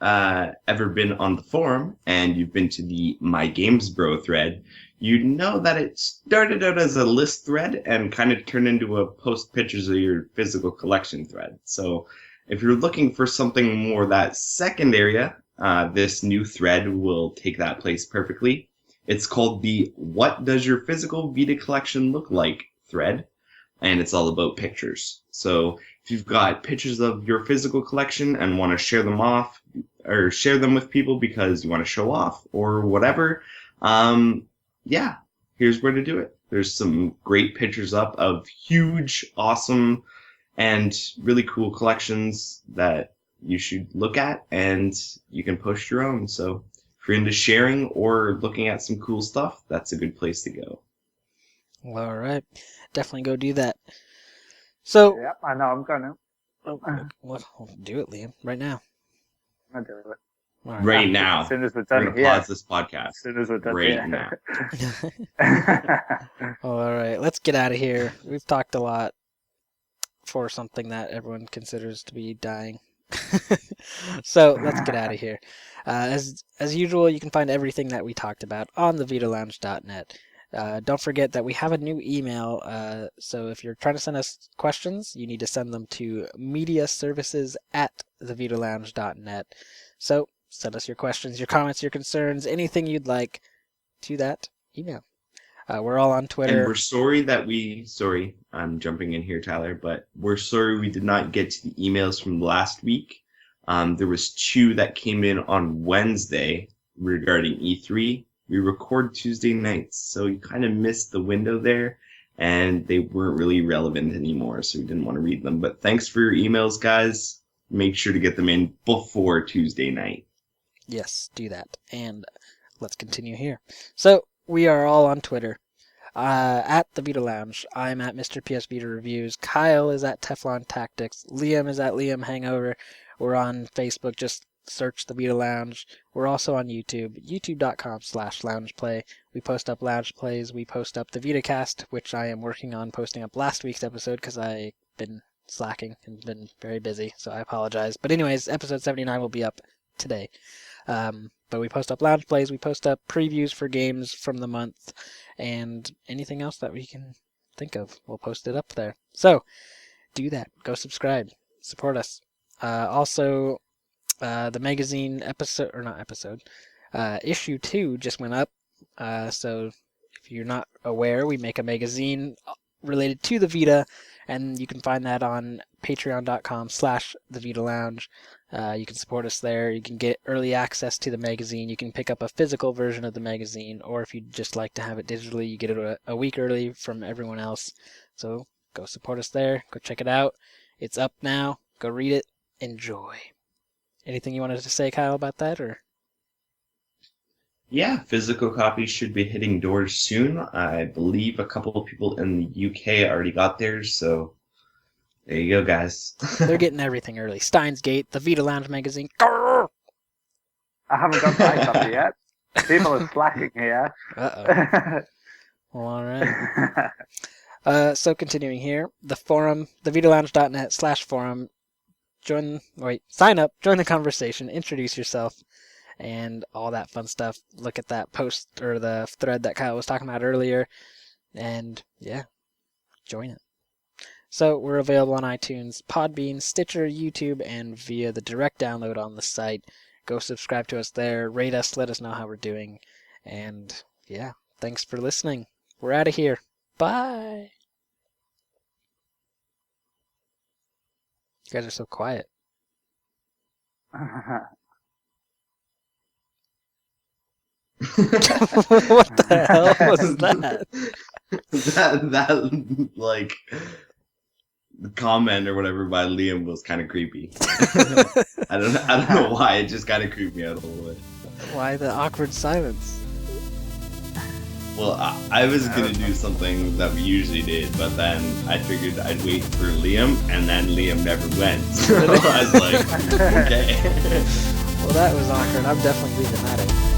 ever been on the forum and you've been to the My Games Bro thread, you know that it started out as a list thread and kind of turned into a post pictures of your physical collection thread. So if you're looking for something more that second area, this new thread will take that place perfectly. It's called the What Does Your Physical Vita Collection Look Like thread, and it's all about pictures. So if you've got pictures of your physical collection and want to share them off or share them with people because you want to show off or whatever, yeah, here's where to do it. There's some great pictures up of huge, awesome, and really cool collections that you should look at, and you can post your own. So if you're into sharing or looking at some cool stuff, that's a good place to go. All right. Definitely go do that. So, Yep, I know I'm gonna. well, do it, Liam, right now. I'll do it. All right. Right As now. soon as we're We're done going to here. pause this podcast. As soon as we're done Right here. now. All right, let's get out of here. We've talked a lot for something that everyone considers to be dying. So let's get out of here. As usual, you can find everything that we talked about on the VitaLounge.net. Don't forget that we have a new email, so if you're trying to send us questions, you need to send them to mediaservices@thevitalounge.net. So send us your questions, your comments, your concerns, anything you'd like to that email. We're all on Twitter. And we're sorry that sorry, I'm jumping in here, Tyler, but we're sorry we did not get to the emails from last week. There was 2 that came in on Wednesday regarding E3. We record Tuesday nights, so you kind of missed the window there, and they weren't really relevant anymore, so we didn't want to read them. But thanks for your emails, guys. Make sure to get them in before Tuesday night. Yes, do that. And let's continue here. So, we are all on Twitter. At the Vita Lounge, I'm at Mr. PSVita Reviews. Kyle is at Teflon Tactics. Liam is at Liam Hangover. We're on Facebook. Just search the Vita Lounge. We're also on YouTube. YouTube.com/loungeplay. We post up lounge plays. We post up the VitaCast, which I am working on posting up last week's episode because I've been slacking and been very busy, so I apologize. But anyways, episode 79 will be up today. But we post up lounge plays, we post up previews for games from the month, and anything else that we can think of, we'll post it up there. So, do that. Go subscribe. Support us. Also, the magazine issue 2 just went up. So, if you're not aware, we make a magazine related to the Vita, and you can find that on patreon.com/thevitalounge. You can support us there. You can get early access to the magazine. You can pick up a physical version of the magazine, or if you'd just like to have it digitally, you get it a week early from everyone else. So go support us there. Go check it out. It's up now. Go read it. Enjoy. Anything you wanted to say, Kyle, about that, or? Yeah, physical copies should be hitting doors soon. I believe a couple of people in the UK already got theirs, so there you go, guys. They're getting everything early. Steins Gate, the Vita Lounge magazine. Grrr! I haven't got my copy yet. People are slacking here. Uh-oh. Well, all right. So continuing here, the forum, thevitalounge.net/forum. Sign up, join the conversation, introduce yourself, and all that fun stuff. Look at that post or the thread that Kyle was talking about earlier, and yeah, join it. So we're available on iTunes, Podbean, Stitcher, YouTube, and via the direct download on the site. Go subscribe to us there, rate us, let us know how we're doing, and yeah, thanks for listening. we're out of here. Bye. You guys are so quiet. What the hell was that? that like the comment or whatever by Liam was kind of creepy. I don't know why, it just kind of creeped me out a little bit. Why the awkward silence? Well, I was gonna do something that we usually did, but then I figured I'd wait for Liam, and then Liam never went. So I was like, okay. Well, that was awkward. I'm definitely leaving that in.